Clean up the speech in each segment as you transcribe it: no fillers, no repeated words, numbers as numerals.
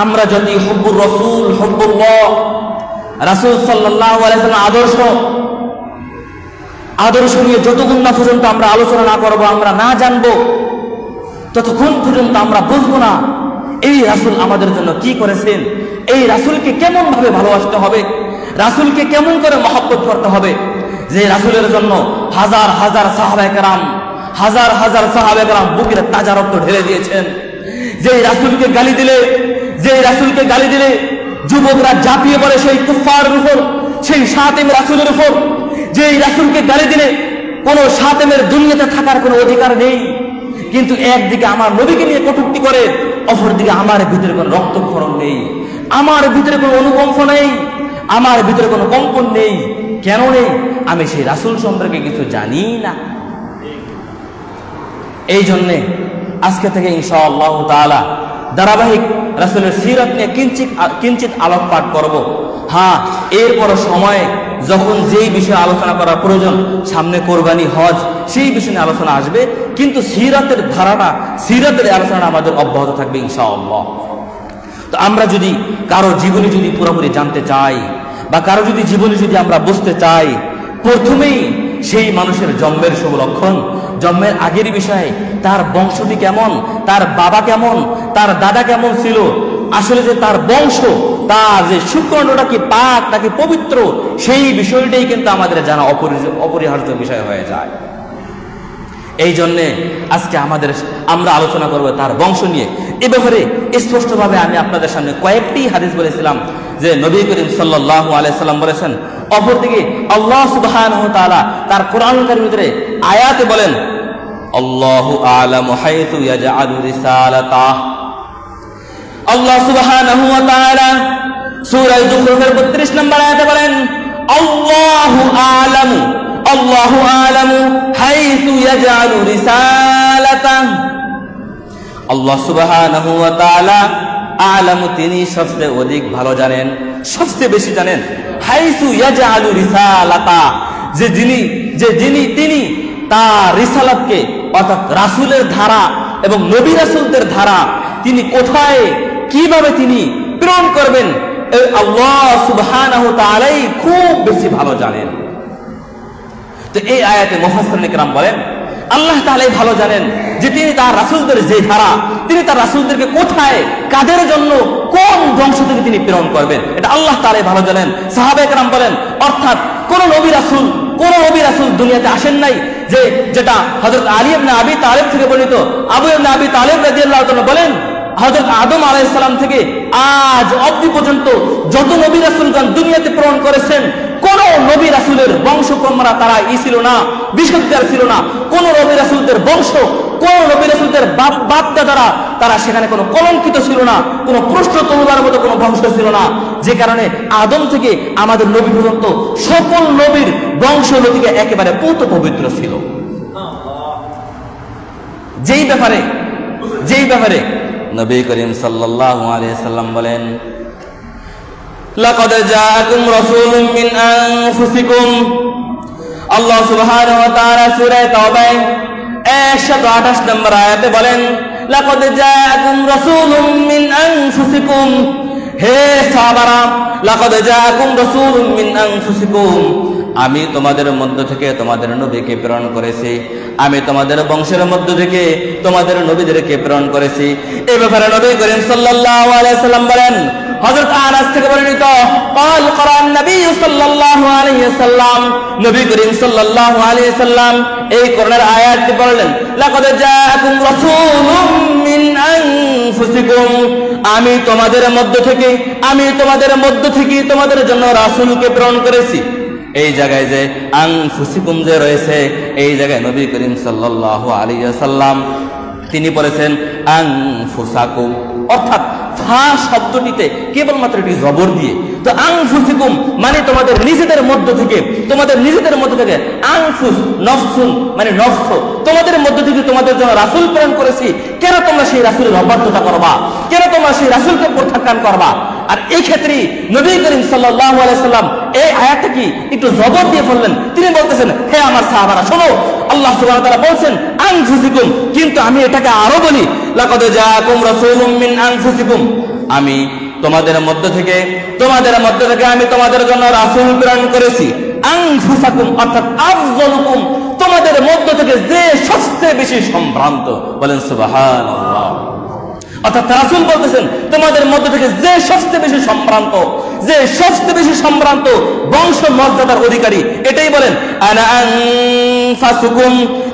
আমরা যদি হুব্বুর রাসূল, হুব্বুল্লাহ, রাসূল সাল্লাল্লাহু আলাইহি ওয়াসাল্লাম আদর্শ নিয়ে যতক্ষণ না পর্যন্ত আমরা আলোচনা না করব, আমরা না জানবো, ততক্ষণ পর্যন্ত আমরা বুঝবো না এই রাসূল আমাদের জন্য কি করেছেন, এই রাসূলকে কেমন ভাবে ভালোবাসতে হবে, রাসূলকে কেমন করে মহব্বত করতে হবে। যে রাসূলের জন্য হাজার হাজার সাহাবায়ে কেরাম, হাজার হাজার সাহাবায়ে কেরাম বুকের তাজা রক্ত ঢেলে দিয়েছেন। যে রাসূলকে গালি দিলে যুবকরা ঝাঁপিয়ে পড়ে সেই কুফফারের উপর, সেই শাতিম রাসূলের উপর। যে রাসূলকে গালি দিলে কোন শাতিমের দুনিয়াতে থাকার কোনো অধিকার নেই, কিন্তু একদিকে আমার নবীকে নিয়ে কটূক্তি করে, অপরদিকে আমার ভিতরে কোনো রক্তক্ষরণ নেই, আমার ভিতরে কোনো অনুকম্প নেই, আমার ভিতরে কোনো কম্পন নেই। কেন নেই? আমি সেই রাসূল সম্পর্কে কিছু জানি না। এই জন্যে আজকে থেকে ইনশাআল্লাহ তাআলা ধারাবাহিক রাসূলের সিরাত নিয়ে কিঞ্চিত আলোকপাত করব। হ্যাঁ, এরপর সময়ে যখন যেই বিষয়ে আলোচনা করার প্রয়োজন, সামনে কোরবানি, হজ, সেই বিষয় নিয়ে আলোচনা আসবে, কিন্তু সিরাতের ধারাটা, সিরাতের আলোচনা আমাদের অব্যাহত থাকবে ইনশাআল্লাহ। তো আমরা যদি কারো জীবনী যদি পুরোপুরি জানতে চাই, বা কারো যদি জীবনী যদি আমরা বুঝতে চাই, প্রথমেই সেই মানুষের জন্মের শুভ লক্ষণ, জন্মের আগের বিষয়ে, তার বংশটি কেমন, তার বাবা কেমন, তার দাদা কেমন ছিল, আসলে যে তার বংশ, তার যে শুক্রাণুটা কি পাক নাকি পবিত্র, সেই বিষয়টাই কিন্তু আমাদের জানা অপরিহার্য বিষয় হয়ে যায়। এই জন্যে আজকে আমরা আলোচনা করব তার বংশ নিয়ে। এ ব্যাপারে স্পষ্টভাবে আমি আপনাদের সামনে কয়েকটি হাদিস বলেছিলাম যে নবী করিম সাল্লাল্লাহু আলাইহি সাল্লাম বলেছেন। অপরদিকে আল্লাহ সুবহানাহু ওয়া তাআলা তার কোরআনুল কারীমের ভিতরে আয়াতে বলেন, আল্লাহু আ'লামু হাইতু ইয়াজআলু রিসালাতাহ। আল্লাহ সুবহানাহু ওয়া তাআলা সূরা যুখরুফের 32 নম্বর আয়াতে বলেন, আল্লাহু আ'লামু হাইতু ইয়াজআলু রিসালাতাহ। আল্লাহ সুবহানাহু ওয়া তাআলা আ'লামু, তিনি সবচেয়ে অধিক ভালো জানেন, সবচেয়ে বেশি জানেন। হাইতু ইয়াজআলু রিসালাতাহ, তিনি তার রিসালাতকে, অর্থাৎ রাসূলের ধারা এবং নবী রাসূলদের ধারা তিনি কোথায় কিভাবে তিনি প্রেরণ করবেন, আল্লাহ সুবহানাহু ওয়া তাআলাই খুব বেশি ভালো জানেন। তো এই আয়াতে মুফাসসিরিন کرام বলেন, আল্লাহ তাআলাই ভালো জানেন যে তিনি তার রাসূলদের যে ধারা, তিনি তার রাসূলদেরকে কোথায়, কাদের জন্য, কোন বংশ থেকে তিনি প্রেরণ করবেন, এটা আল্লাহ তাআলাই ভালো জানেন। সাহাবায়ে کرام বলেন, অর্থাৎ কোন নবী রাসূল দুনিয়াতে আসেন নাই যেটা হযরত আলী ইবনে আবি তালিব থেকে বর্ণিত। আবু ইবনে আবি তালিব রাদিয়াল্লাহু তাআলা বলেন, হযরত আদম আলাইহিস সালাম থেকে আজ অবধি পর্যন্ত যত নবী রাসূলগণ দুনিয়াতে প্রেরণ করেছেন, কোন নবী রাসূলের বংশক্রমরা তারা ছিল না, বিশুদ্ধ ছিল না। কোন নবী রাসূলদের বংশ, কোন নবী রাসূলদের বাপ দাদারা তারা সেখানে কোনো কলঙ্কিত ছিল না, কোনো প্রশ্ন তোলবার মতো কোনো বংশ ছিল না। যে কারণে আদম থেকে আমাদের নবী পর্যন্ত সকল নবীর বংশ নদীকে একেবারে পূত পবিত্র ছিল। যেই ব্যাপারে নবী করিম সাল্লাল্লাহু আলাইহি সাল্লাম বলেন, লাকাদ জাআকুম রাসূলুম মিন আনফুসিকুম। আল্লাহ সুবহানাহু ওয়া তাআলা সূরা তাওবা 128 নম্বর আয়াতে বলেন, লাকাদ জাআকুম রাসূলুম মিন আনফুসিকুম। হে সাহাবারা, লাকাদ জাআকুম রাসূলুম মিন আনফুসিকুম, আমি তোমাদের মধ্য থেকে তোমাদের নবীকে প্রেরণ করেছি, আমি তোমাদের বংশের মধ্য থেকে তোমাদের নবীদেরকে প্রেরণ করেছি। এই ব্যাপারে নবী করিম সাল্লাল্লাহু আলাইহি সাল্লাম বলেন, হযরত আনাস থেকে বর্ণিত, قال قرأ النبي صلى الله عليه وسلم, নবী করিম সাল্লাল্লাহু আলাইহি সাল্লাম এই কোরআনের আয়াতটি পড়লেন, লাকাদ জাআকুম রাসূলুম মিন আনফুসিকুম, আমি তোমাদের মধ্য থেকে তোমাদের জন্য রাসূলকে প্রেরণ করেছি। এই জায়গায় যে আনফুসিকুম যে রয়েছে, এই জায়গায় নবী করিম সাল্লাল্লাহু আলাইহি ওয়াসাল্লাম তিনি বলেছেন আনফুসাকুম, অর্থাৎ ফা শব্দটিতে কেবলমাত্র একটি জবর দিয়ে, তো আনফুসিকুম মানে তোমাদের নিজেদের মধ্য থেকে, আনফুস নফসুন মানে নফস, তোমাদের মধ্য থেকে তোমাদের জন্য রাসূল প্রেরণ করেছি। কেন তোমরা সেই রাসূলের অবাধ্যতা করবা, কেন তোমরা সেই রাসূলকে প্রত্যাখ্যান করবা? আর এই ক্ষেত্রে নবী করিম সাল্লাল্লাহু আলাইহি সাল্লাম এই আয়াতটা কি একটু জবর দিয়ে বললেন। তিনি বলতেছেন, হে আমার সাহাবারা শোনো, আল্লাহ সুবহানাহু ওয়া তাআলা বলছেন আনফুসিকুম, কিন্তু আমি এটাকে আরো বলি, লাকাদ জাআকুম রাসূলুম মিন আনফুসিকুম, আমি তোমাদের মধ্য থেকে আমি তোমাদের জন্য রাসূল প্রেরণ করেছি, আনফুসাকুম অর্থাৎ আফযলুকুম, তোমাদের মধ্য থেকে যে সবচেয়ে বেশি সম্ভ্রান্ত। বলেন সুবহানাল্লাহ। অর্থাৎ রাসূল বলতেছেন তোমাদের মধ্য থেকে যে সবচেয়ে বেশি সম্ভ্রান্ত বংশ মর্যাদার অধিকারী, এটাই বলেন আনা আনফাসুকুম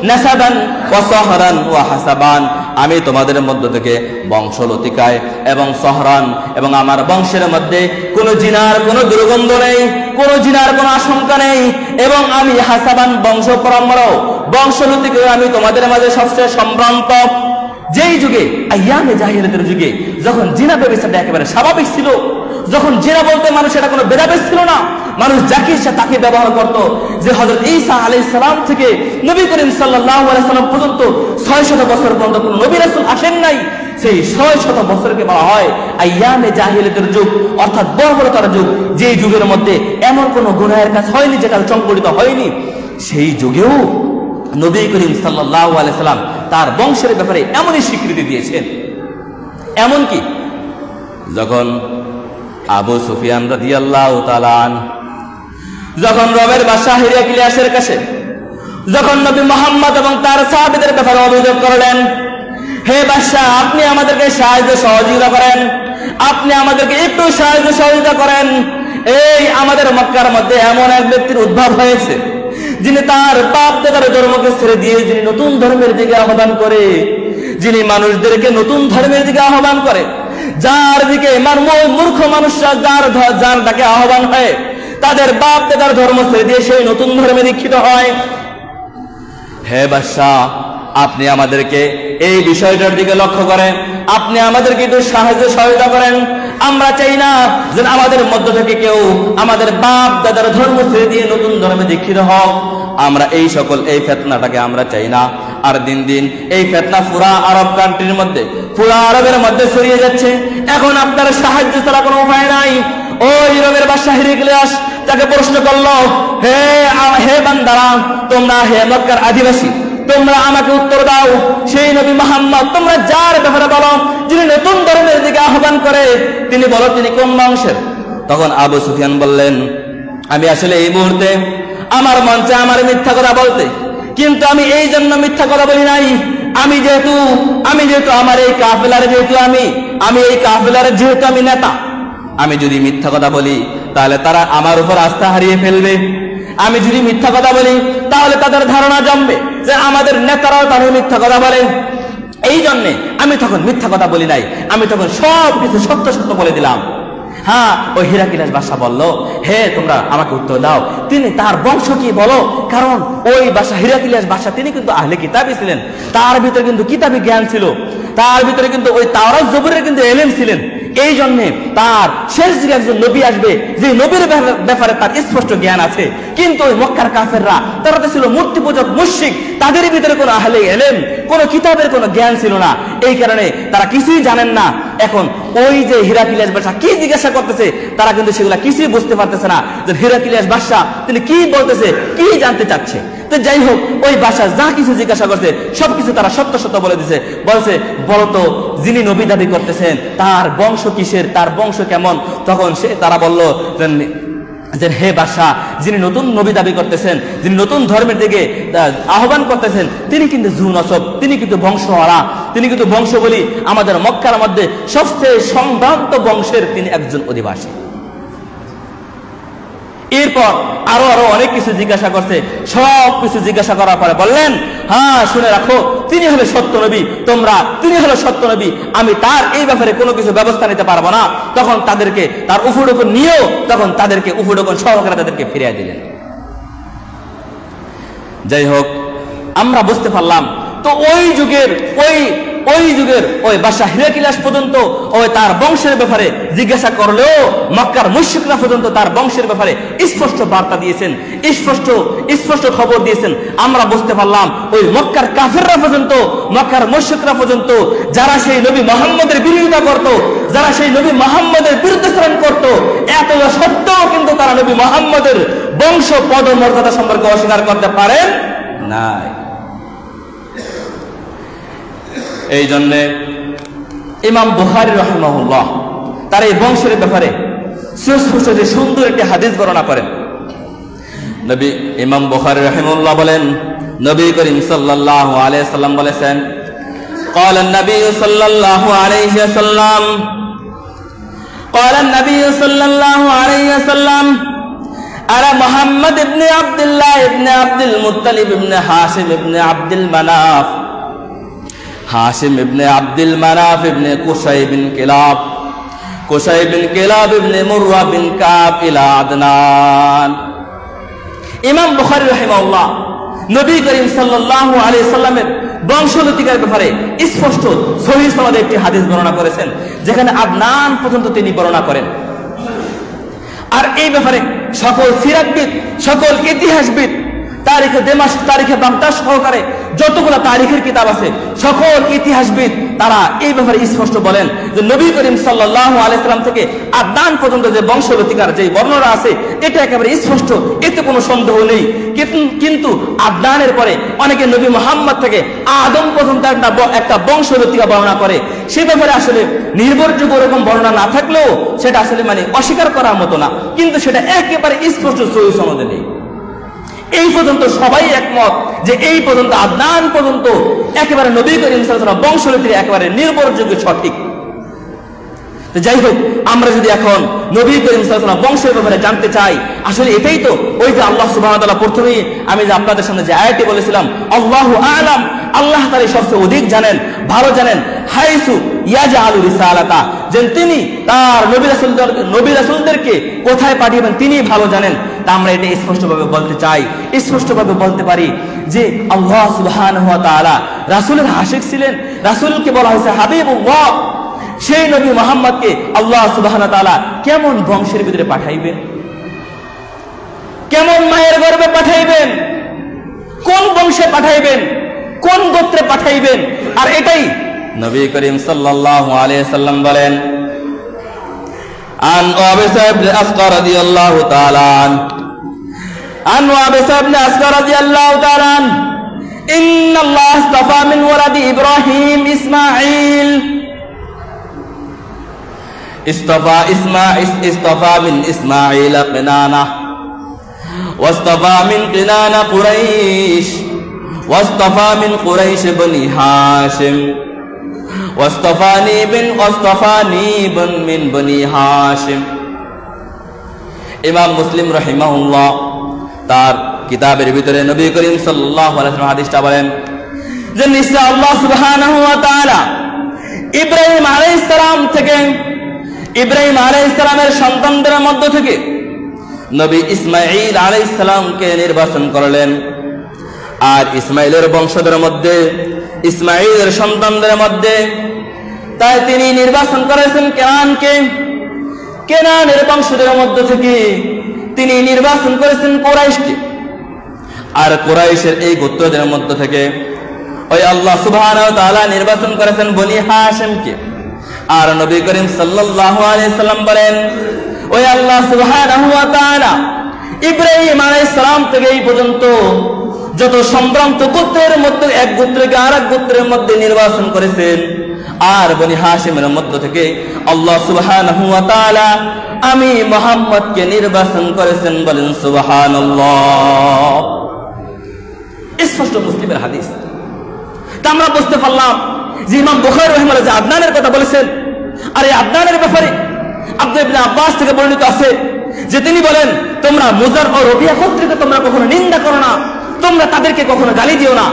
নাসাবান ওয়া সাহরান ওয়া হাসাবান, আমি তোমাদের মধ্য থেকে বংশলতিকায় এবং সহরান এবং আমার বংশের মধ্যে কোনো জিনার কোনো দুর্গন্ধ নেই, কোনো জিনার কোনো আশঙ্কা নেই, এবং আমি হাসাবান বংশ পরম্পরাও বংশলতিকায় আমি তোমাদের মাঝে সবচেয়ে সম্ভ্রান্ত। যেই যুগে আইয়ামে জাহিলিয়াতের যুগে যখন জিনা ব্যবস্থাটা একেবারে স্বাভাবিক ছিল, যখন জিনা বলতে মানুষ এটা কোনো ভেদাভেদ ছিল না, মানুষ যাকে ইচ্ছা তাকে ব্যবহার করত, যে হযরত ঈসা আলাইহিস সালাম থেকে নবী করিম সাল্লাল্লাহু আলাইহি সাল্লাম পর্যন্ত 600 বছর পর্যন্ত কোনো নবী রাসূল আসেন নাই, সেই 600 বছরকে বলা হয় আইয়ামে জাহিলিয়াতের যুগ, অর্থাৎ বর্বরতার যুগ। যেই যুগের মধ্যে এমন কোনো গুনাহের কাজ হয়নি যেটা সংগঠিত হয়নি, সেই যুগেও নবী করিম সাল্লাল্লাহু আলাইহি সাল্লাম তার বংশের ব্যাপারে এমনই স্বীকৃতি দিয়েছেন। এমনকি যখন আবু সুফিয়ান রাদিয়াল্লাহু তাআলা যখন রবের বাদশা হিরাক্লিয়াসের কাছে যখন নবী মুহাম্মদ এবং তার সাহাবীদের ব্যাপারে অভিযোগ করলেন, হে বাদশা, আপনি আমাদেরকে সাহায্য সহযোগিতা করেন, আপনি আমাদেরকে একটু সাহায্য সহযোগিতা করেন, এই আমাদের মক্কার মধ্যে এমন এক ব্যক্তির উদ্ভব হয়েছে যিনি তার বাপ দাদার ধর্মকে ছেড়ে দিয়ে যিনি নতুন ধর্মের দিকে আহ্বান করে, যিনি মানুষদেরকে নতুন ধর্মের দিকে আহ্বান করে, যার দিকে মূর্খ মানুষরা যার ডাকে আহ্বান হয়, তাদের বাপ দাদার ধর্ম ছেড়ে দিয়ে সেই নতুন ধর্মে দীক্ষিত হয়। হে বাদশা, আপনি আমাদেরকে এই বিষয়টার দিকে লক্ষ্য করেন, আপনি আমাদেরকে একটু সাহায্য সহায়তা করেন। আমরা চাই না যে আমাদের মধ্য থেকে কেউ আমাদের বাপ দাদার ধর্ম ছেড়ে দিয়ে নতুন ধর্মে দীক্ষিত হোক। আমরা এই ফিতনাটাকে আমরা চাই না। আর দিন দিন এই ফিতনা পুরা আরব কান্ট্রির মধ্যে, পুরা আরবের মধ্যে ছড়িয়ে যাচ্ছে। এখন আপনার সাহায্য ছাড়া কোনো উপায় নাই। ওই রবের বাদশা হিরাক্লিয়াস তাকে প্রশ্ন করলো, হে বান্দারা, তোমরা হে মক্কার আদিবাসী, তোমরা আমাকে উত্তর দাও, সেই নবী মুহাম্মদ তোমরা যার ব্যাপারে বলো, যিনি নতুন ধর্মের দিকে আহ্বান করে, তিনি বলো তিনি কোন বংশের? তখন আবু সুফিয়ান বললেন, আমি আসলে এই মুহূর্তে আমার মন চায় আমার মিথ্যা কথা বলতে, কিন্তু আমি এই জন্য মিথ্যা কথা বলি নাই, আমি যেহেতু আমার এই কাফেলার যেহেতু আমি নেতা, আমি যদি মিথ্যা কথা বলি তাহলে তারা আমার উপর আস্থা হারিয়ে ফেলবে। আমি যদি মিথ্যা কথা বলি তাহলে তাদের ধারণা জমবে যে আমাদের নেতারাও তাহলে মিথ্যা কথা বলেন। এই জন্যে আমি তখন মিথ্যা কথা বলি নাই, আমি তখন সব কিছু সত্য সত্য বলে দিলাম। হ্যাঁ, ওই হিরাক্লিয়াস বাদশা বলল, হে তোমরা আমাকে উত্তর দাও, তিনি তার বংশ কি বলো, কারণ ওই বাদশা হিরাক্লিয়াস বাদশা তিনি কিন্তু আহলে কিতাবই ছিলেন, তার ভিতরে কিন্তু কিতাবী জ্ঞান ছিল, তার ভিতরে কিন্তু ওই তাওরাত জবুরের কিন্তু এলেম ছিলেন। এই জন্যে তার শেষ দিকে একজন নবী আসবে যে নবীর ব্যাপারে তার স্পষ্ট জ্ঞান আছে। কিন্তু ওই মক্কার কাফেররা তারা তো ছিল মূর্তি পূজক মুশরিক, তাদের ভিতরে কোনো আহলে ইলম, কোনো কিতাবের কোনো জ্ঞান ছিল না, এই কারণে তারা কিছুই জানেন না। এখন ওই যে হিরাক্লিয়াস বাদশা কি জিজ্ঞাসা করতেছে, তারা কিন্তু সেগুলা কিছুই বুঝতে পারতেছে না যে হিরাক্লিয়াস বাদশা তিনি কি বলতেছে, কি জানতে চাচ্ছে। তো যাই হোক, ওই বাদশা যা কিছু জিজ্ঞাসা করছে সবকিছু তারা সত্য সত্য বলে দিছে। বলছে, বলতো যিনি নবী দাবি করতেছেন তার বংশ কিসের, তার বংশ কেমন? তখন তারা বলল যে হে বাদশা, যিনি নতুন নবী দাবি করতেছেন, যিনি নতুন ধর্মের দিকে আহ্বান করতেছেন, তিনি কিন্তু জু নসব, তিনি কিন্তু বংশওয়ালা, তিনি কিন্তু বংশ বলি আমাদের মক্কার মধ্যে সবচেয়ে সম্ভ্রান্ত বংশের তিনি একজন অধিবাসী। এরপর আরো অনেক কিছু জিজ্ঞাসা করছে, সব কিছু জিজ্ঞাসা করার পরে বললেন, হ্যাঁ শুনে রাখো, তিনি হলো সত্য নবী, তিনি হলো সত্য নবী, আমি তার এই ব্যাপারে কোনো কিছু ব্যবস্থা নিতে পারবো না। তখন তাদেরকে তার উফুডুকুন নিয়েও তখন তাদেরকে উফুডুকুন সহকারে তাদেরকে ফিরিয়ে দিলেন। যাই হোক, আমরা বুঝতে পারলাম তো ওই যুগের ওই বাদশা হিরাক্লিয়াস পর্যন্ত ওই তার বংশের ব্যাপারে জিজ্ঞাসা করলেও মক্কার মুশরিকরা পর্যন্ত তার বংশের ব্যাপারে স্পষ্ট বার্তা দিয়েছেন, স্পষ্ট খবর দিয়েছেন। আমরা বুঝতে পারলাম ওই মক্কার কাফেররা পর্যন্ত, মক্কার মুশরিকরা পর্যন্ত যারা সেই নবী মুহাম্মদের বিরোধিতা করত, যারা সেই নবী মুহাম্মদের বিরুদ্ধাচরণ করত, এত সত্ত্বেও কিন্তু তারা নবী মুহাম্মদের বংশ পদ মর্যাদা সম্পর্কে অস্বীকার করতে পারেন নাই। এই জন্যে ইমাম বুখারী রাহিমাহুল্লাহ তার এই বংশের ব্যাপারে সুস্পষ্ট যে সুন্দর একটি হাদিস বর্ণনা করেন। নবী ইমাম বুখারী রাহিমাহুল্লাহ বলেন, নবী করিম সাল্লাল্লাহু আলাইহি সাল্লাম বলেছেন, قال النبي صلى الله عليه وسلم قال النبي صلى الله عليه وسلم أنا محمد بن عبد الله بن عبد المطلب بن هاشم بن عبد المناف هاشم بن عبد المناف بن قصي بن كلاب قصي بن كلاب بن مرة بن كعب إلى عدنان। ইমাম বুখারী রাহিমাহুল্লাহ নবী করিম সাল্লাল্লাহু আলাইহি সাল্লামের বংশগতিকার ব্যাপারে স্পষ্ট সহিহ সনদে একটি হাদিস বর্ণনা করেছেন, যেখানে আদনান পর্যন্ত তিনি বর্ণনা করেন। আর এই ব্যাপারে সকল সিরাতবিদ, সকল ইতিহাসবিদ, তারিখে দেমাশক, তারিখে বাগদাদ সহকারে যতগুলো তারিখের কিতাব আছে, সকল ইতিহাসবিদ তারা এই ব্যাপারে স্পষ্ট বলেন যে নবী করিম সাল্লাল্লাহু আলাইহি সাল্লাম থেকে আদনান পর্যন্ত যে বংশগতিকার যে বর্ণনা আছে এটা একেবারে স্পষ্ট, এতে কোনো সন্দেহ নেই। কিন্তু আদনানের পরে অনেকে নবী মুহাম্মদ থেকে আদম পর্যন্ত একটা বংশগতিকা বর্ণনা করে, সে ব্যাপারে আসলে নির্ভরযোগ্য এরকম বর্ণনা না থাকলেও সেটা আসলে মানে অস্বীকার করার মতো না, কিন্তু সেটা একেবারে স্পষ্ট সহিহ সনদে নেই। এই পর্যন্ত সবাই একমত যে এই পর্যন্ত আদনান পর্যন্ত একেবারে নবী করিম সাল্লাল্লাহু আলাইহি ওয়াসাল্লাম বংশগতি একেবারে নির্ভরযোগ্য, সঠিক। যাই হোক, আমরা যদি এখন নবী করিম সাল্লাল্লাহু আলাইহি ওয়াসাল্লাম বংশের ব্যাপারে জানতে চাই, আসলে এটাই তো ওই যে আল্লাহ সুবহানাহু ওয়া তাআলা প্রথমেই আমি যে আপনাদের সামনে যে আয়াতটি বলেছিলাম, আল্লাহু আ'লাম, আল্লাহ তাআলা সবচেয়ে অধিক জানেন, ভালো জানেন, হাইসু ইয়াজআলু রিসালাতা, যে তিনি তার নবী রাসূলদেরকে কোথায় পাঠিয়েবেন তিনি ভালো জানেন। তা আমরা এটা স্পষ্টভাবে বলতে চাই, স্পষ্টভাবে বলতে পারি যে আল্লাহ সুবহানাহু ওয়া তাআলা রাসূলের আশিক ছিলেন, রাসূলকে বলা হয়েছে হাবিবুল্লাহ। সেই নবী মুহাম্মদকে আল্লাহ সুবহানাহু ওয়া তাআলা কেমন বংশের ভিতরে পাঠাইবেন, কেমন মায়ের গর্ভে পাঠাইবেন, কোন বংশে পাঠাইবেন, কোন গোত্রে পাঠাইবেন, আর এটাই নবী করিম সাল্লাল্লাহু আলাইহি সাল্লাম বলেন। عن وابصة بن أسقر رضي الله تعالى عنه عن وابصة بن أسقر رضي الله تعالى عنه إن الله اصطفى من ولد إبراهيم إسماعيل اصطفى من إسماعيل قنانة واصطفى من قنانة قريش واصطفى من قريش بني هاشم واصطفاني من بني هاشم। ইমাম মুসলিম রাহিমাহুল্লাহ তার কিতাবের ভিতরে নবী করিম সাল্লাল্লাহু আলাইহি ওয়াসাল্লাম হাদিসটা বলেন যে নিশ্চয় আল্লাহ সুবহানাহু ওয়া তাআলা ইব্রাহিম আলাইহিস সালাম থেকে, ইব্রাহিম আলাইহিস সালামের সন্তানদের মধ্য থেকে নবী ইসমাঈল আলাইহিস সালামকে নির্বাচন করলেন। আর ইসমাঈলের বংশধরের মধ্যে, ইসমাঈলের সন্তানদের মধ্যে তাই তিনি নির্বাচন করেছেন কেনানকে। কেনানের বংশধরের মধ্য থেকে তিনি নির্বাচন করেছেন কুরাইশকে। আর কুরাইশের এই গোত্রদের মধ্য থেকে ওই আল্লাহ সুবহানাহু ওয়া তাআলা নির্বাচন করেছেন বনি হাশিমকে। আর নবী করিম সাল্লাল্লাহু আলাইহি সাল্লাম বলেন, ওই আল্লাহ সুবহানাহু ওয়া তাআলা ইব্রাহিম আলাইহিস সালাম থেকে এই পর্যন্ত যত সম্ভ্রান্ত গোত্রের মধ্যে এক গোত্রকে আরেক গোত্রের মধ্যে নির্বাচন করেছেন। আর বনি হাশিমের মধ্য থেকে আল্লাহ সুবহানাহু ওয়া তাআলা আমি মুহাম্মদকে নির্বাচন করেছেন, বলেন সুবহানাল্লাহ। স্পষ্ট মুসলিমের হাদিস। তা আমরা বুঝতে পারলাম যে ইমাম বুখারী রাহিমাহুল্লাহ যে আদনানের কথা বলেছেন, আর এই আদনানের ব্যাপারে আব্দুল্লাহ ইবনে আব্বাস থেকে বর্ণিত আছে যে তিনি বলেন, তোমরা মুজার ও রবিয়া গোত্রকে তোমরা কখনো নিন্দা করো না, তোমরা তাদেরকে কখনো গালি দিও না।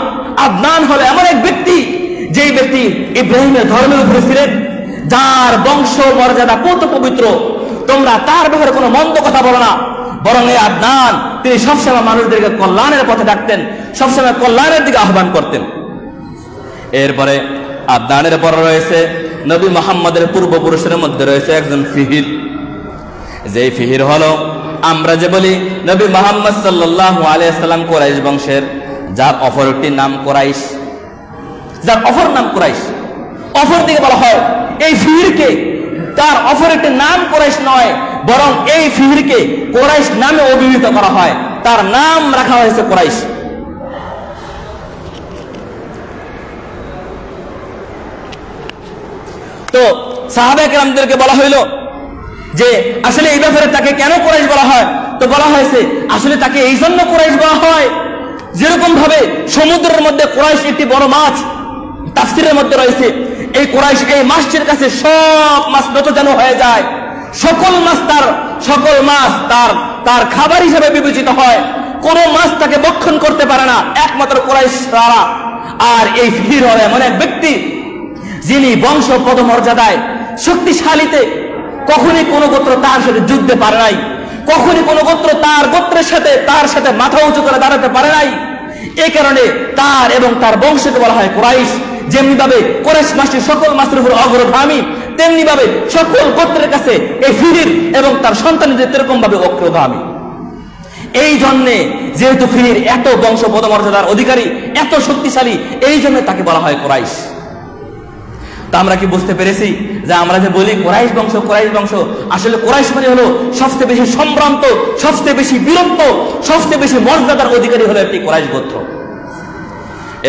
আদনান হলো এমন এক ব্যক্তি, যেই ব্যক্তি ইব্রাহিমের ধর্মের উপরে ছিলেন, যার বংশ মর্যাদা কত পবিত্র, তোমরা তার ব্যাপারে কোনো মন্দ কথা বলো না। বরং এই আদনান তিনি সবসময় মানুষদেরকে কল্যাণের পথে ডাকতেন, সবসময় কল্যাণের দিকে আহ্বান করতেন। এরপরে আদনানের পর রয়েছে নবী মুহাম্মদের পূর্বপুরুষের মধ্যে রয়েছে একজন ফিহির। যেই ফিহির হলো আমরা যে বলি নবী মুহাম্মদ সাল্লাল্লাহু আলাইহি সাল্লাম কুরাইশ বংশের, যার অপর একটি নাম কুরাইশ, যার অপর নাম কুরাইশ। অপর দিকে বলা হয় এই ফিহিরকে, তার অপর একটি নাম কুরাইশ নয়, বরং এই ফিহিরকে কুরাইশ নামে অভিহিত করা হয়, তার নাম রাখা হয়েছে কুরাইশ। তো সাহাবায়ে কেরামদেরকে বলা হইল যে আসলে এই ব্যাপারে তাকে কেন কুরাইশ বলা হয়, তো বলা হয়েছে আসলে তাকে এই জন্য কুরাইশ বলা হয়, যেরকম ভাবে সমুদ্রের মধ্যে কুরাইশ একটি বড় মাছ, তাফসীরের মধ্যে রয়েছে এই কুরাইশ এই মাছটির কাছে সব মাছ নতজানু হয়ে যায়, সকল মাছ তার খাবার হিসেবে বিবেচিত হয়, কোন মাছ তাকে ভক্ষণ করতে পারে না একমাত্র কুরাইশ ছাড়া। আর এই ফির হলো এমন এক ব্যক্তি যিনি বংশ পদমর্যাদায় শক্তিশালীতে কখনই কোন গোত্র তার সাথে যুদ্ধে পারে নাই, কখনই কোন গোত্র তার গোত্রের সাথে মাথা উঁচু করে দাঁড়াতে পারে নাই। এই কারণে তার এবং তার বংশকে বলা হয় কুরাইশ। যেমনি ভাবে কুরাইশ মাসটি সকল মাসের উপর অগ্রগামী, তেমনি ভাবে সকল গোত্রের কাছে এই ফিরির এবং তার সন্তানদের এরকম ভাবে অগ্রগামী। এই জন্যে যেহেতু ফিরির এত বংশ পদমর্যাদার অধিকারী, এত শক্তিশালী, এই জন্য তাকে বলা হয় কুরাইশ। তা আমরা কি বুঝতে পেরেছি যে আমরা যে বলি কুরাইশ বংশ, আসলে কুরাইশ মানে হলো সবচেয়ে বেশি সম্ভ্রান্ত, সবচেয়ে বেশি বীরত্ব, সবচেয়ে বেশি মর্যাদার অধিকারী হলো একটি কুরাইশ গোত্র।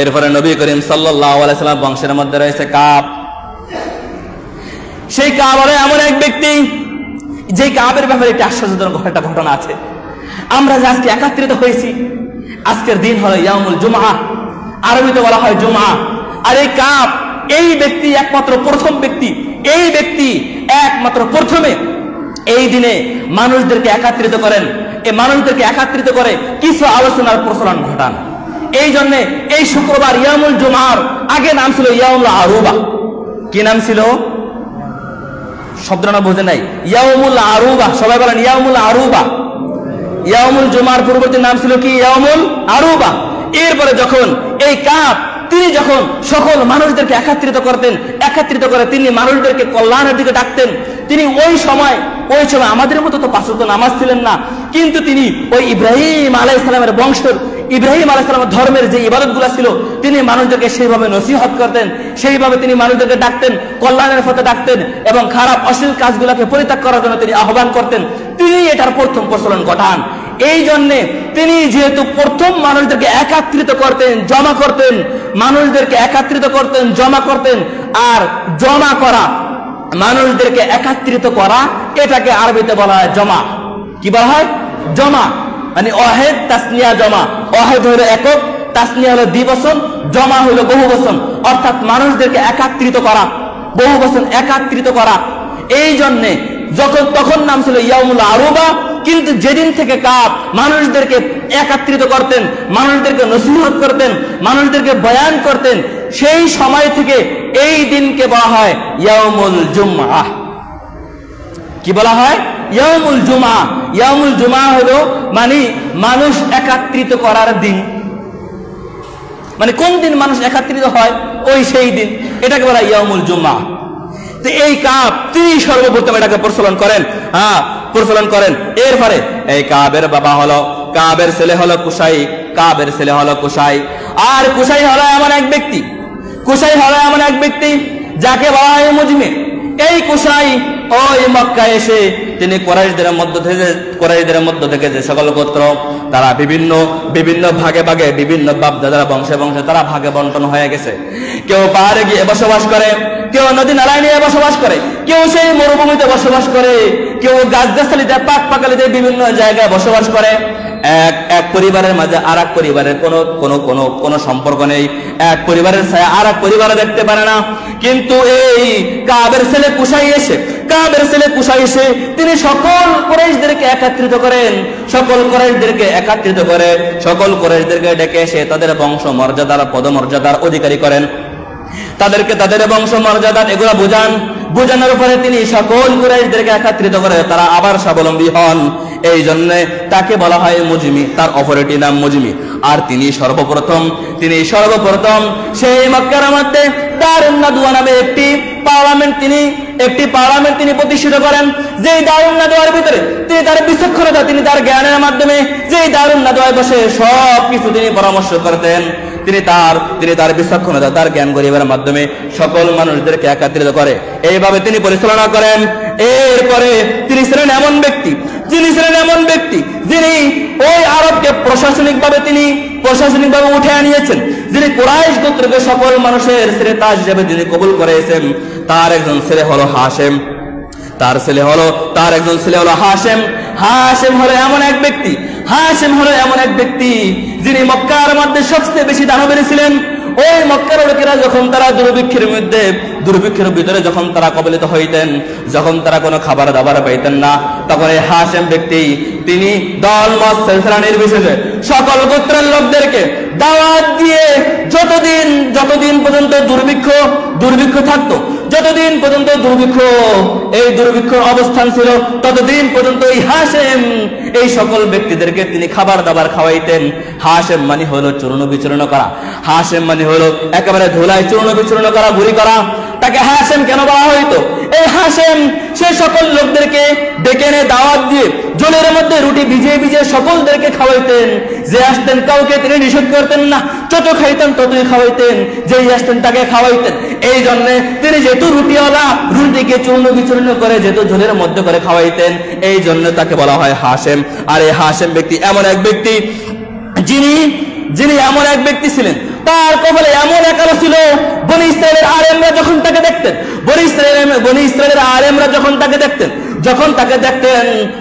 এরপরে নবী করিম সাল্লাল্লাহু আলাইহি সাল্লাম বংশের মধ্যে রয়েছে কাব। সেই কাব হলো এমন এক ব্যক্তি যে কাবের ব্যাপারে একটি আশ্চর্যজনক একটা ঘটনা আছে। আমরা যে আজকে একত্রিত হয়েছি, আজকের দিন হলো ইয়াউমুল জুমআহ, আরবিতে বলা হয় জুমআ। আর এই কাব, এই ব্যক্তি একমাত্র প্রথম ব্যক্তি, এই ব্যক্তি একমাত্র প্রথমে এই দিনে মানুষদেরকে একত্রিত করেন, এই মানুষদেরকে একত্রিত করে কিছু আলোচনার প্রচলন ঘটান। এই জন্য এই শুক্রবার ইয়াউমুল জুমআর আগে নাম ছিল ইয়াউমুল আরুবা। কি নাম ছিল? শব্দটা বোঝে নাই? ইয়াউমুল আরুবা। সবাই বলেন ইয়াউমুল আরুবা। ইয়াউমুল জুমআর পূর্ববর্তী নাম ছিল কি? ইয়াউমুল আরুবা। এরপরে যখন এই কাব তিনি যখন সকল মানুষদেরকে একত্রিত করে তিনি মানুষদেরকে কল্যাণের দিকে ডাকতেন, তিনি ওই সময় আমাদের মতো তো পাঁচ ওয়াক্ত নামাজ ছিলেন না, কিন্তু তিনি ওই ইব্রাহিম আলাইহিস সালামের বংশের, ইব্রাহিম আলাইহিস সালামের ধর্মের যে ইবাদতগুলো ছিল তিনি মানুষদেরকে সেইভাবে নসিহত করতেন, সেইভাবে তিনি মানুষদেরকে ডাকতেন, কল্যাণের পথে ডাকতেন এবং খারাপ অশ্লীল কাজগুলোকে পরিত্যাগ করার জন্য তিনি আহ্বান করতেন। তিনি এটার প্রথম প্রচলন ঘটান। এই জন্য তিনি যেহেতু প্রথম মানুষদেরকে একত্রিত করতেন, জমা করতেন, মানুষদেরকে একত্রিত করতেন, জমা করতেন। আর জমা করা, মানুষদেরকে একত্রিত করা, এটাকে আরবিতে বলা হয় জমা। কি বলা হয়? জমা। মানে ওয়াহেদ তাসনিয়া জমা। ওয়াহেদ হলো একক, তাসনিয়া হলো দ্বিবচন, জমা হলো বহুবচন, অর্থাৎ মানুষদেরকে একত্রিত করা, বহুবচন একত্রিত করা। এই জন্যে তখন নাম ছিল ইয়াউমুল আরুবা। কিন্তু যেদিন থেকে কাব মানুষদেরকে একত্রিত করতেন, মানুষদেরকে নসিহত করতেন, মানুষদেরকে বয়ান করতেন, সেই সময় থেকে এই দিনকে বলা হয় ইয়াউমুল জুমআহ। কি বলা হয়? ইয়াউমুল জুমআহ। ইয়াউমুল জুমআহ হলো মানে মানুষ একত্রিত করার দিন। মানে কোন দিন মানুষ একত্রিত হয়? ওই সেই দিন, এটাকে বলা হয় ইয়াউমুল জুমআহ। তো এই কাব তিনি সর্বপ্রথম এটাকে প্রচলন করেন। এরপরে এই কাবের বাবা হলো, কাবের ছেলে হলো কুসাই, আর কুসাই হলো এমন এক ব্যক্তি যাকে বলা হয় মুজমির। এই কুসাই ওই মক্কায় এসে তিনি কুরাইশদের মধ্য থেকে যে সকল গোত্র তারা বিভিন্ন ভাগে বিভিন্ন বাপ দাদারা বংশে তারা ভাগে বন্টন হয়ে গেছে। কেউ পাহাড়ে গিয়ে বসবাস করে, কেউ নদী নালায় নিয়ে বসবাস করে, কেউ সেই মরুভূমিতে বসবাস করে, কেউ গাছগাছালিতে পাকালিতে বিভিন্ন জায়গায় বসবাস করে। এক পরিবারের মাঝে আর এক পরিবারের কোনো সম্পর্ক নেই, এক পরিবারের ছায়া আর এক পরিবারে দেখতে পারে না। কিন্তু এই কাবের ছেলে কুসাই এসে তিনি সকল কুরাইশদেরকে একত্রিত করেন, সকল কুরাইশদেরকে ডেকে এসে তাদের বংশ মর্যাদার পদমর্যাদার অধিকারী করেন, তাদেরকে তাদের বংশ মর্যাদা এগুলা বোঝানোর পরে তিনি সকল কুরাইশদেরকে একত্রিত করে তারা আবার স্বাবলম্বী হন। এই জন্য তাকে বলা হয় মুজমি, তার অপরিটি নাম মুজমি। আর তিনি সর্বপ্রথম সেই মক্কার মধ্যে দারুন নাদওয়া নামে একটি পার্লামেন্ট তিনি প্রতিষ্ঠিত করেন। যে দারুন নাদওয়ার ভিতরে তিনি তার বিচক্ষণতা, তিনি তার জ্ঞানের মাধ্যমে যে দারুন নাদওয়ায় বসে সব কিছু তিনি পরামর্শ করতেন। তিনি তার বিচক্ষণতা, তার জ্ঞান গরিবের মাধ্যমে সকল মানুষদেরকে একত্রিত করে, এইভাবে তিনি পরিচালনা করেন। এরপরে তিনি ছিলেন এমন ব্যক্তি যিনি ওই আরবকে প্রশাসনিকভাবে উঠে আনিয়েছেন, যিনি কুরাইশ গোত্রকে সকল মানুষের শ্রেতা হিসেবে যিনি কবুল করেছেন। তার একজন ছেলে হলো হাশেম, তার ছেলে হলো, তার একজন ছেলে হলো হাশেম। হাশেম হলো এমন এক ব্যক্তি, হাশেম হলো এমন এক ব্যক্তি যিনি মক্কার মধ্যে সবচেয়ে বেশি দানবীর ছিলেন। ওই মক্কার লোকেরা যখন তারা দুর্ভিক্ষের ভিতরে যখন তারা কবলিত হইতেন, যখন তারা কোনো খাবার দাবার পাইতেন না, তখন এই হাশেম ব্যক্তি তিনি দল মত সিলসিলা নির্বিশেষে সকল গোত্রের লোকদেরকে দাওয়াত দিয়ে যতদিন পর্যন্ত দুর্ভিক্ষ থাকতো, যতদিন পর্যন্ত দুর্ভিক্ষ অবস্থান ছিল, ততদিন পর্যন্ত এই হাশেম এই সকল ব্যক্তিদেরকে তিনি খাবার দাবার খাওয়াইতেন। হাশেম মানে হলো চূর্ণ বিচূর্ণ করা, হাশেম মানে হলো একেবারে ধুলায় চূর্ণ বিচূর্ণ করা, ঘুরি করা। তাকে হাশেম কেন বলা হইতো? এই হাশেম সে সকল লোকদেরকে ডেকে এনে দাওয়াত দিয়ে জলের মধ্যে রুটি ভিজিয়ে সকলদেরকে খাওয়াইতেন। যে আসতেন কাউকে তিনি নিষেধ করতেন না, যত খাইতেন ততই খাওয়াইতেন, যেই আসতেন তাকে খাওয়াইতেন। এই জন্য তিনি যেহেতু রুটিওয়ালা, রুটিকে চূর্ণ বিচূর্ণ করে যেহেতু ঝোলের মধ্যে করে খাওয়াইতেন, এই জন্য তাকে বলা হয় হাশেম। আর এই হাশেম ব্যক্তি এমন এক ব্যক্তি যিনি এমন এক ব্যক্তি ছিলেন, তার কপালে এমন একালো ছিল, বনি ইসরায়েলের আলেমরা যখন তাকে দেখতেন, বনি ইসরায়েলের আলেমরা যখন তাকে দেখতেন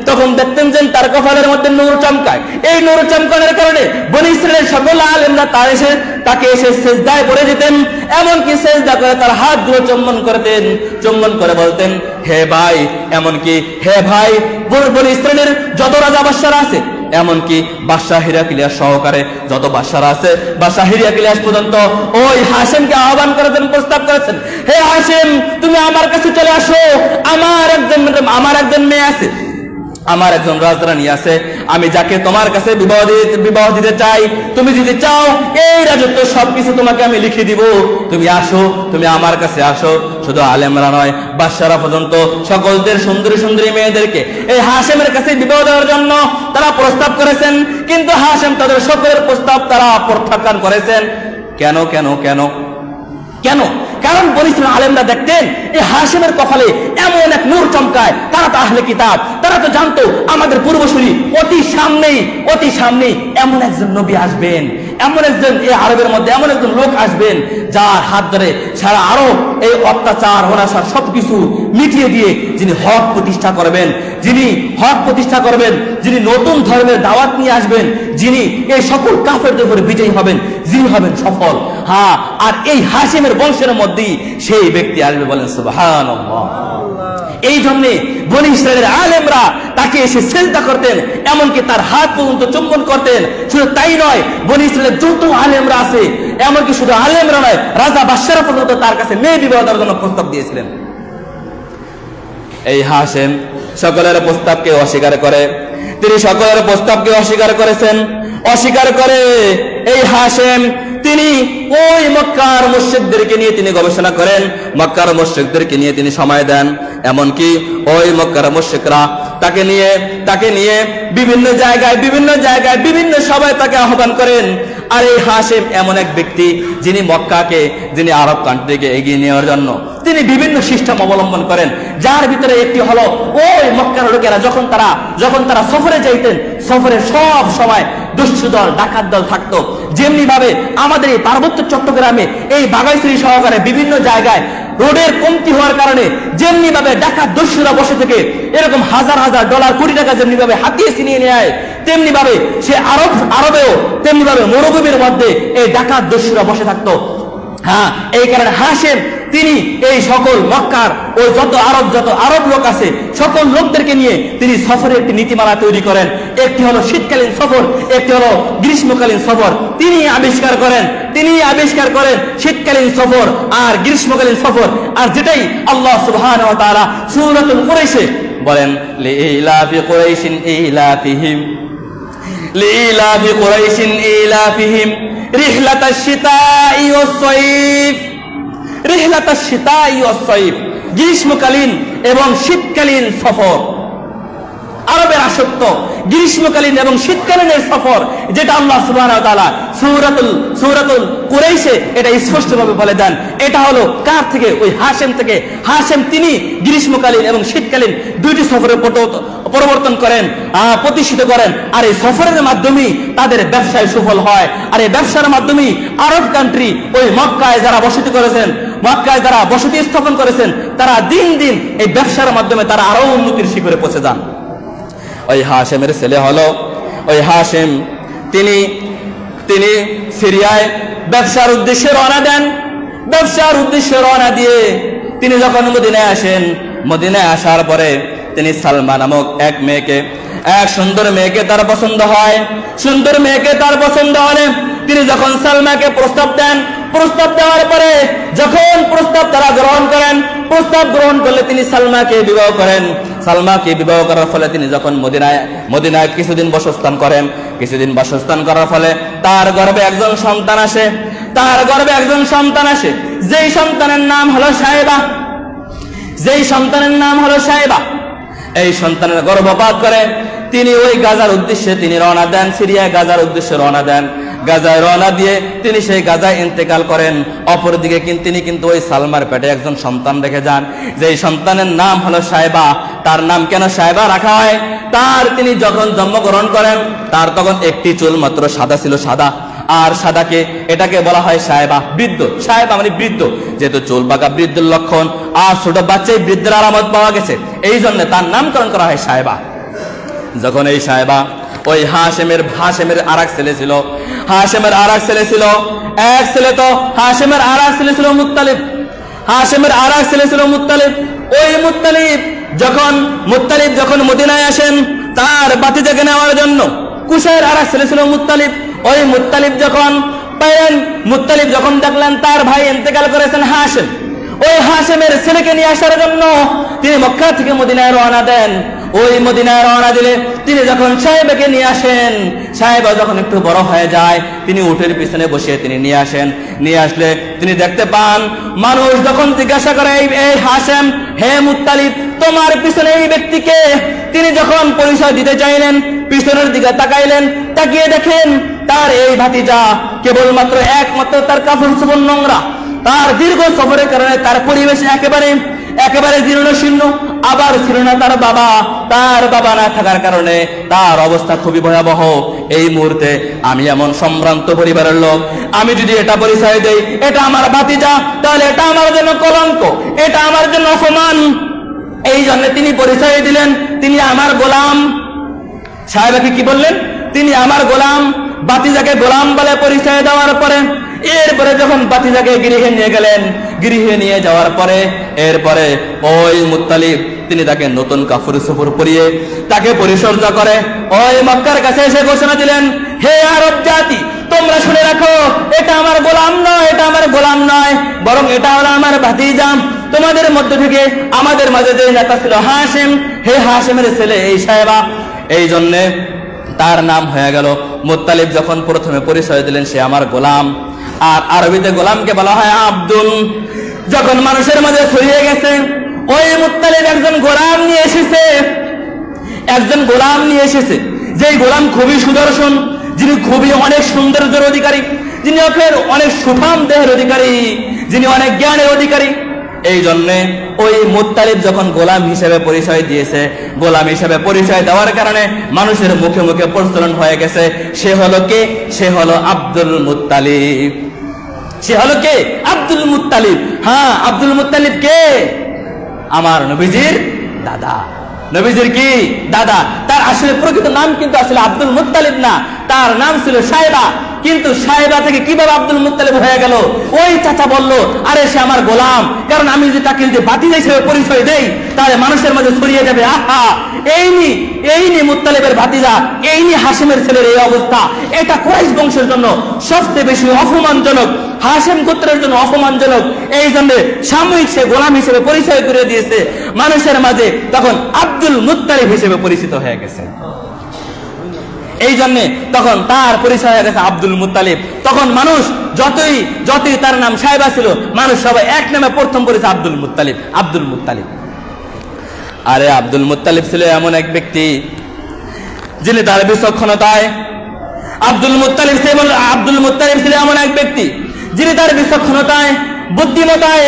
তখন দেখতেন যে তার কপালের মধ্যে নূর চমকায়। এই নূর চমকানোর কারণে বনি ইসরায়েলের সকল আলেমরা তাকে এসে সেজদায় পড়ে যেতেন। এমনকি সেজদা করে তার হাতগুলো চুম্বন করে বলতেন, হে ভাই, এমনকি হে ভাই, বনি ইসরায়েলের যত রাজা বাদশারা আছে, এমনকি বাদশাহ হিরাক্লিয়াস সহকারে যত বাদশারা আছে, বাদশাহ হিরাক্লিয়াস পর্যন্ত ওই হাশেমকে আহ্বান করেছেন, প্রস্তাব করেছেন, হে হাশেম, তুমি আমার কাছে চলে আসো, আমার একজন মেয়ে আছে, আমার একজন রাজরানী আছে, আমি যাকে তোমার কাছে বিবাহ দিতে চাই, তুমি যদি চাও এই রাজত্ব সবকিছু তোমাকে আমি লিখে দিব, তুমি আসো, তুমি আমার কাছে আসো। শুধু আলেমরা নয়, বাদশারা পর্যন্ত সকলদের সুন্দরী মেয়েদেরকে এই হাশেমের কাছে বিবাহ দেওয়ার জন্য তারা প্রস্তাব করেছেন, কিন্তু হাশেম তাদের সকলের প্রস্তাব তারা প্রত্যাখ্যান করেছেন। কেন? কারণ বনি ইসরায়েলের আলেমরা দেখতেন এই হাশেমের কপালে এমন এক নূর চমকায়। তারা তো আহলে কিতাব, তারা তো জানতো আমাদের পূর্বসূরি অতি সামনেই এমন একজন নবী আসবেন, এমন একজন এই আরবের মধ্যে এমন একজন লোক আসবেন যার হাত ধরে সারা আরব এই অত্যাচার অনাচার সবকিছু মিটিয়ে দিয়ে যিনি হক প্রতিষ্ঠা করবেন, যিনি নতুন ধর্মের দাওয়াত নিয়ে আসবেন, যিনি এই সকল কাফেরদের উপরে বিজয়ী হবেন, যিনি হবেন সফল। হ্যাঁ, আর এই হাশেমের বংশের মধ্যেই সেই ব্যক্তি আসবে, বলেন সুবহানাল্লাহ। এই জন্য বনি ইসরায়েলের আলেমরা তাকে এসে সেজদা করতেন, এমনকি তার হাত পর্যন্ত চুম্বন করতেন। শুধু তাই নয়, বনি ইসরায়েলের যত আলেমরা আছে, এমনকি শুধু আলেমরা নয়, রাজা বাদশারা পর্যন্ত তার কাছে মেয়ে বিবাহ দেওয়ার জন্য প্রস্তাব দিয়েছিলেন। এই হাশেম সকলের প্রস্তাবকে অস্বীকার করে, তিনি সকলের প্রস্তাবকে অস্বীকার করেছেন। অস্বীকার করে এই হাশেম তিনি ওই মক্কার মুশরিকদেরকে নিয়ে তিনি গবেষণা করেন, মক্কার মুশরিকদেরকে নিয়ে তিনি সময় দেন। এমনকি ওই মক্কার মুশরিকরা তাকে নিয়ে বিভিন্ন জায়গায় বিভিন্ন সভায় তাকে আহ্বান করেন। আর এই হাশেম এমন এক ব্যক্তি যিনি আরব কান্ট্রিকে এগিয়ে নেওয়ার জন্য তিনি বিভিন্ন সিস্টেম অবলম্বন করেন, যার ভিতরে একটি হলো ওই মক্কার লোকেরা যখন তারা সফরে যাইতেন, সফরে সব সময় দুষ্টু দল, ডাকাত দল থাকতো। যেমনি ভাবে আমাদের এই পার্বত্য চট্টগ্রামে এই বাগাইছড়ি সহকারে বিভিন্ন জায়গায় রোডের কমতি হওয়ার কারণে যেমনি ভাবে ডাকাত দস্যুরা বসে থেকে এরকম হাজার ডলার, কোটি টাকা যেমনি ভাবে হাতিয়ে ছিনিয়ে নেয়, তেমনি ভাবে সে আরবেও তেমনি ভাবে মরুভূমির মধ্যে এই ডাকাত দস্যুরা বসে থাকতো। হ্যাঁ, এই কারণে হাশেম তিনি এই সকল মক্কার ওই যত আরব লোক আছে সকল লোকদেরকে নিয়ে তিনি সফরের একটি নীতিমালা তৈরি করেন। একটি হলো শীতকালীন সফর, একটি হলো গ্রীষ্মকালীন সফর। তিনি আবিষ্কার করেন শীতকালীন সফর আর গ্রীষ্মকালীন সফর। আর যেটাই আল্লাহ সুবহানাহু ওয়া তাআলা সূরাতুল কুরাইশে বলেন, লিইলাফি কুরাইশিন ইলাফিহিম রিহলাতাশ শিতাই ওয়াস সাইফ, গ্রীষ্মকালীন এবং শীতকালীন সফর। আরবের আসক্ত গ্রীষ্মকালীন এবং শীতকালীনের সফর, যেটা আল্লাহ সুবহানাহু ওয়া তাআলা সূরাতুল কুরাইশে এটা স্পষ্টভাবে বলে দেন। এটা হলো কার থেকে? ওই হাশেম থেকে। হাশেম তিনি গ্রীষ্মকালীন এবং শীতকালীন দুইটি সফরের পরিবর্তন করেন, প্রতিষ্ঠিত করেন। আর এই সফরের মাধ্যমেই তাদের ব্যবসায় সফল হয়। আর এই ব্যবসার মাধ্যমেই আরব কান্ট্রি ওই মক্কায় যারা বসতি করেছেন, মক্কায় যারা বসতি স্থাপন করেছেন তারা দিন দিন এই ব্যবসার মাধ্যমে তারা আরো উন্নতির শিখরে পৌঁছে যান। ওই হাশেমের ছেলে হলো ওই হাশেম, তিনি সিরিয়ায় ব্যবসার উদ্দেশ্যে রওনা দেন। ব্যবসার উদ্দেশ্যে রওনা দিয়ে তিনি যখন মদিনায় আসেন, মদিনায় আসার পরে তিনি সালমা নামক এক সুন্দর মেয়েকে তার পছন্দ হয়। সুন্দর মেয়েকে তার পছন্দ হলে তিনি যখন সালমাকে প্রস্তাব দেন, প্রস্তাব দেওয়ার পরে যখন প্রস্তাব তারা গ্রহণ করেন, প্রস্তাব গ্রহণ করলে তিনি সালমাকে বিবাহ করেন। সালমাকে বিবাহ করার ফলে তিনি যখন মদিনায় কিছুদিন বাসস্থান করেন, কিছুদিন বাসস্থান করার ফলে তার গর্ভে একজন সন্তান আসে। তার গর্ভে একজন সন্তান আসে, যেই সন্তানের নাম হলো সাহেবা। যেই সন্তানের নাম হলো সাহেবা, এই সন্তানের গর্ভপাত করে তিনি ওই গাজার উদ্দেশ্যে তিনি রওনা দেন, সিরিয়ায় গাজার উদ্দেশ্যে রওনা দেন। গাজায় রওনা দিয়ে তিনি সেই গাজায় ইন্তেকাল করেন। অপরদিকে তিনি কিন্তু ওই সালমার পেটে একজন সন্তান রেখে যান, যেই সন্তানের নাম হলো সাহেবা। তার নাম কেন সাহেবা রাখা হয়? তিনি যখন জন্মগ্রহণ করেন তার তখন একটি চুল মাত্র সাদা ছিল, সাদা। আর সাদাকে এটাকে বলা হয় সাহেবা, বৃদ্ধ। সাহেবা মানে বৃদ্ধ, যেহেতু চুল পাকা বৃদ্ধের লক্ষণ, আর ছোট বাচ্চাই বৃদ্ধের আলামত পাওয়া গেছে, এই জন্য তার নামকরণ করা হয় সাহেবা। যখন এই সাহেবা ওই হাশেমের আর এক ছেলে ছিল, হাশেমের আর এক ছেলে ছিল, এক ছেলে তো হাশেমের আর এক ছেলে ছিল মুত্তালিব। হাশেমের আর এক ছেলে ছিল মুত্তালিব। ওই মুত্তালিব যখন মদিনায় আসেন তার বাতিজাকে নেওয়ার জন্য, কুশায়ের আর এক ছেলে ছিল মুত্তালিব। ওই মুত্তালিব যখন দেখলেন তার ভাই ইন্তেকাল করেছেন হাশেম, ওই হাশেমের ছেলেকে নিয়ে আসার জন্য তিনি মক্কা থেকে মদিনায় রওনা দেন। ওই মদিনায় রওনা দিলে তিনি যখন সাহেবাকে নিয়ে আসেন, সাহেবা যখন একটু বড় হয়ে যায় তিনি উটের পিছনে বসিয়ে তিনি নিয়ে আসেন। নিয়ে আসলে তিনি দেখতে পান মানুষ যখন জিজ্ঞাসা করে এই হাশেম, হে মুত্তালিব তোমার পিছনে এই ব্যক্তিকে, তিনি যখন পরিচয় দিতে চাইলেন পিছনের দিকে তাকাইলেন, তাকিয়ে দেখেন তার এই ভাতিজা কেবলমাত্র একমাত্র তার কাপড় চোপড় নোংরা, তার দীর্ঘ সফরের কারণে তার পরিবেশ একেবারে জীর্ণ শীর্ণ। আবার ছিল না তার বাবা না থাকার কারণে তার অবস্থা খুবই ভয়াবহ। এই মুহূর্তে আমি এমন সম্ভ্রান্ত পরিবারের লোক, আমি যদি এটা পরিচয় দেই এটা আমার ভাতিজা, তাহলে এটা আমার জন্য কলঙ্ক, এটা আমার জন্য অপমান। এই জন্য তিনি পরিচয় দিলেন তিনি আমার গোলাম। সাহেবাকে কি বললেন? তিনি আমার গোলাম। ভাতিজাকে গোলাম বলে পরিচয় দেওয়ার পরে এরপরে যখন ভাতিজাকে গৃহে নিয়ে গেলেন, গৃহে নিয়ে যাওয়ার পরে এরপরে ওই মুত্তালিব তিনি তাকে নতুন কাপড় চোপড় পরিয়ে তাকে পরিচর্যা করে ওই মক্কার কাছে এসে ঘোষণা দিলেন, হে আরব জাতি তোমরা শুনে রাখো, এটা আমার গোলাম নয়, এটা আমার গোলাম নয়, বরং এটা হলো আমার ভাতিজা। তোমাদের মধ্য থেকে আমাদের মাঝে যে নেতা ছিল হাশেম, হে হাশেমের ছেলে এই সাহেবা। এই জন্যে তার নাম হয়ে গেল মুত্তালিব। যখন প্রথমে পরিচয় দিলেন সে আমার গোলাম, আর আরবিতে গোলামকে বলা হয় আব্দুল। যখন মানুষের মাঝে ছড়িয়ে গেছে ওই মুত্তালিব একজন গোলাম নিয়ে এসেছে, যেই গোলাম খুবই সুদর্শন, যিনি খুবই অনেক সৌন্দর্যের অধিকারী, যিনি অনেক সুঠাম দেহের অধিকারী, যিনি অনেক জ্ঞানের অধিকারী। এই জন্যে ওই মুত্তালিব যখন গোলাম হিসেবে পরিচয় দিয়েছে, গোলাম হিসেবে পরিচয় দেওয়ার কারণে মানুষের মুখে মুখে প্রচলন হয়ে গেছে সে হলো কে? সে হলো আব্দুল মুত্তালিব। সে হলো কে? Abdul Muttalib. হ্যাঁ, আব্দুল মুত্তালিব কে? আমার নবীজির দাদা। নবীজির কি দাদা। তার আসলে প্রকৃত নাম কিন্তু আসলে আব্দুল মুত্তালিব না, তার নাম ছিল সাহেবা। কিন্তু সাহেবা থেকে কিভাবে আব্দুল মুত্তালিব হয়ে গেল? ওই চাচা বলল, আরে সে আমার গোলাম, কারণ আমি যদি তাকে যদি ভাতিজা হিসেবে পরিচয় দেই তাহলে মানুষের মাঝে ছড়িয়ে যাবে, আহা এই নি মুত্তালিবের ভাতিজা, এই নি হাশেমের ছেলের এই অবস্থা। এটা কুরাইশ বংশের জন্য সবচেয়ে বেশি অপমানজনক, হাশেম গোত্রের জন্য অপমানজনক। এই জন্য সাময়িক সে গোলাম হিসেবে পরিচয় করে দিয়েছে মানুষের মাঝে, তখন আব্দুল মুত্তালিব হিসেবে পরিচিত হয়ে গেছে। এই জন্যে তখন তার পরিচয় হয়ে গেছে আব্দুল মুত্তালিব। তখন মানুষ যতই তার নাম সাহেবা ছিল, মানুষ সবাই এক নামে প্রথম পরিচয় আব্দুল মুত্তালিব। আরে আব্দুল মুত্তালিব ছিল এমন এক ব্যক্তি যিনি তার বিচক্ষণতায়, আব্দুল মুত্তালিব ছিল এমন এক ব্যক্তি যিনি তার বিচক্ষণতায়, বুদ্ধিমতায়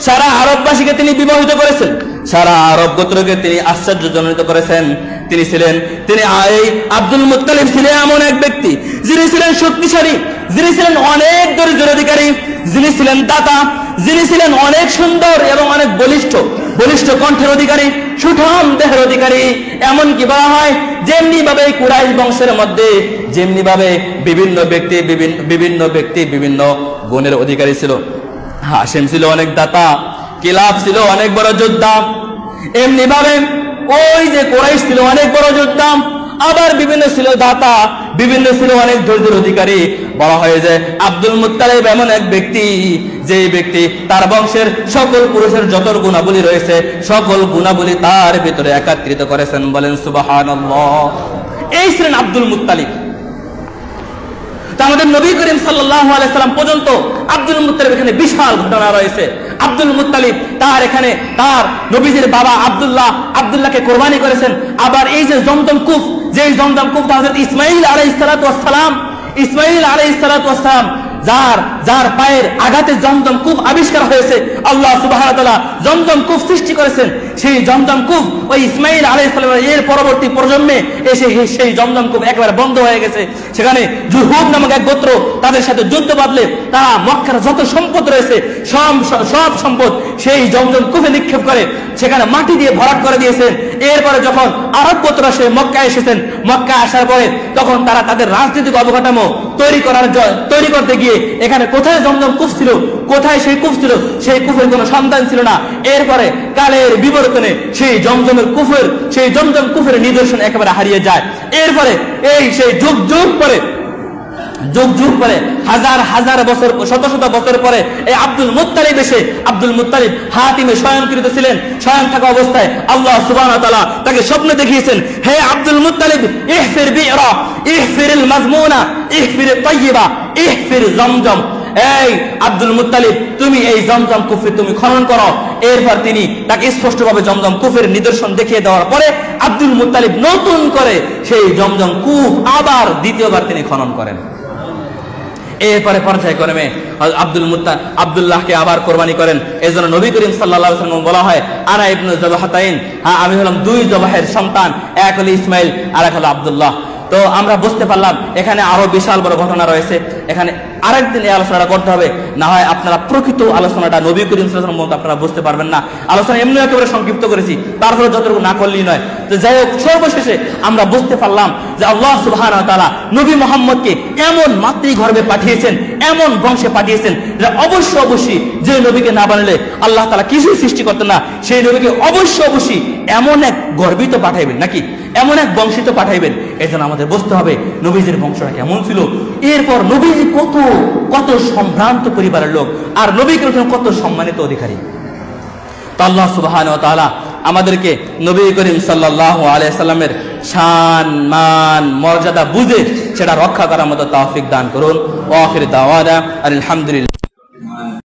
সারা আরববাসীকে তিনি বিবাহিত করেছেন, সারা আরব গোত্রকে তিনি আশ্চর্যজনিত করেছেন। তিনি এই আব্দুল মুত্তালিব ছিলেন এমন এক ব্যক্তি যিনি ছিলেন শক্তিশালী, যিনি ছিলেন অনেক দরিদ্রের অধিকারী, যিনি ছিলেন দাতা, যিনি ছিলেন অনেক সুন্দর এবং অনেক বলিষ্ঠ কণ্ঠের অধিকারী, সুঠাম দেহের অধিকারী। এমনকি বলা হয় যেমনি ভাবে কুরাইশ বংশের মধ্যে যেমনি ভাবে বিভিন্ন ব্যক্তি বিভিন্ন গুণের অধিকারী ছিল। হাশিম ছিল অনেক দাতা, কিলাব ছিল অনেক বড় যোদ্ধা, এমনি ভাবে ওই যে কুরাইশ ছিল অনেক বড় যোদ্ধা, আবার বিভিন্ন ছিল দাতা, বিভিন্ন ছিল অনেক ধৈর্যের অধিকারী। বলা হয় যে আব্দুল মুত্তালিব এমন এক ব্যক্তি, যে ব্যক্তি তার বংশের সকল পুরুষের যত গুণাবলী রয়েছে সকল গুণাবলী তার ভিতরে একত্রিত করেছেন। বলেন সুবহানাল্লাহ। এই ছিলেন আব্দুল মুত্তালিব। তা আমাদের নবী করিম সাল্লাল্লাহু আলাইহি সাল্লাম পর্যন্ত আব্দুল মুত্তালিব এখানে বিশাল ঘটনা রয়েছে। আব্দুল মুত্তালিব তার নবীজির বাবা আব্দুল্লাহকে কোরবানি করেছেন। আবার এই যে জমজম কূপ, যে জমজম কূপ হযরত ইসমাঈল আলাইহিস সালাতু ওয়াস সালাম যার পায়ের আঘাতে জমজম কূপ আবিষ্কার হয়েছে, আল্লাহ সুবহানাহু ওয়া তাআলা জমজম কূপ সৃষ্টি করেছেন। সেই জমজম কূপ ওই ইসমাঈল আলাইহিস সালাম এর পরবর্তী প্রজন্মে এসে সেই জমজম কূপ একেবারে বন্ধ হয়ে গেছে। সেখানে জুরহুম নামক এক গোত্র তাদের সাথে যুদ্ধ বাঁধলে তারা মক্কার যত সম্পদ রয়েছে সব সম্পদ সেই জমজম কূপে নিক্ষেপ করে সেখানে মাটি দিয়ে ভরাট করে দিয়েছেন। এরপরে যখন আরব গোত্ররা সে মক্কায় এসেছেন, মক্কায় আসার পরে তখন তারা তাদের রাজনৈতিক অবকাঠামো তৈরি করতে গিয়ে এখানে কোথায় জমজম কূপ ছিল, কোথায় সেই কূপ ছিল, সেই কূপের কোনো সন্ধান ছিল না। এরপরে কালের বিবর্তনে সেই জমজম কূপের নিদর্শন একেবারে হারিয়ে যায়। এরপরে সেই যুগ যুগ পরে হাজার বছর শত বছর পরে এই আব্দুল মুত্তালিব হাতিমে শয়নকৃত ছিলেন। শয়ন থাকা অবস্থায় আল্লাহ সুবহানাহু ওয়া তাআলা তাকে স্বপ্নে দেখিয়েছেন, হে আব্দুল মুত্তালিব, ইহফির বি'রা, ইহফিরুল মাজমুনা, ইহফির তাইয়্যিবা, ইহফির জমজম। এই আব্দুল মুত্তালিব, তুমি এই জমজম কূপে তুমি খনন করো। এরপর তিনি তাকে স্পষ্টভাবে জমজম কূপের নিদর্শন দেখিয়ে দেওয়ার পরে আব্দুল মুত্তালিব নতুন করে সেই জমজম কূপ আবার দ্বিতীয়বার তিনি খনন করেন। এরপরে পর্যায়ক্রমে আব্দুল্লাহকে আবার কোরবানি করেন। এই জন্য নবী করিম সাল্লাল্লাহু আলাইহি ওয়াসাল্লাম বলা হয়, আনা ইবনু যাবাহাতাইন, আমি হলাম দুই জবাহের সন্তান, এক হলো ইসমাইল আর এক হলো আব্দুল্লাহ। তো আমরা বুঝতে পারলাম এখানে আরো বিশাল বড় ঘটনা রয়েছে। এখানে আরেকদিন এই আলোচনাটা করতে হবে, না হয় আপনারা প্রকৃত আলোচনাটা নবী করিম সাল্লাল্লাহু আলাইহি ওয়াসাল্লাম আপনারা বুঝতে পারবেন না। আলোচনা এমনি একেবারে সংক্ষিপ্ত করেছি, তারপরে যতটুকু না করলেই নয়। তো যাই হোক, সর্বশেষে আমরা বুঝতে পারলাম যে আল্লাহ সুবহানাহু ওয়া তাআলা নবী মুহাম্মদকে এমন মাতৃগর্ভে পাঠিয়েছেন, এমন বংশে পাঠিয়েছেন যে অবশ্যই যে নবীকে না বানালে আল্লাহ তাআলা কিছুই সৃষ্টি করতেন না। সেই নবীকে অবশ্যই এমন এক গর্বিত পাঠাইবেন, নাকি এমন এক বংশিত পাঠাইবেন। এই জন্য আমাদের বুঝতে হবে নবীজির বংশটা কেমন ছিল। এরপর নবীজি কত সম্ভ্রান্ত পরিবারের লোক, আর নবী কত সম্মানিত অধিকারী। তো আল্লাহ সুবহানাহু ওয়া তাআলা আমাদেরকে নবী করিম সাল্লাল্লাহু আলাইহি সাল্লামের শান মান মর্যাদা বুঝে সেটা রক্ষা করার মতো তৌফিক দান করুন। ওয়া আখির দাওয়ানা আলহামদুলিল্লাহ।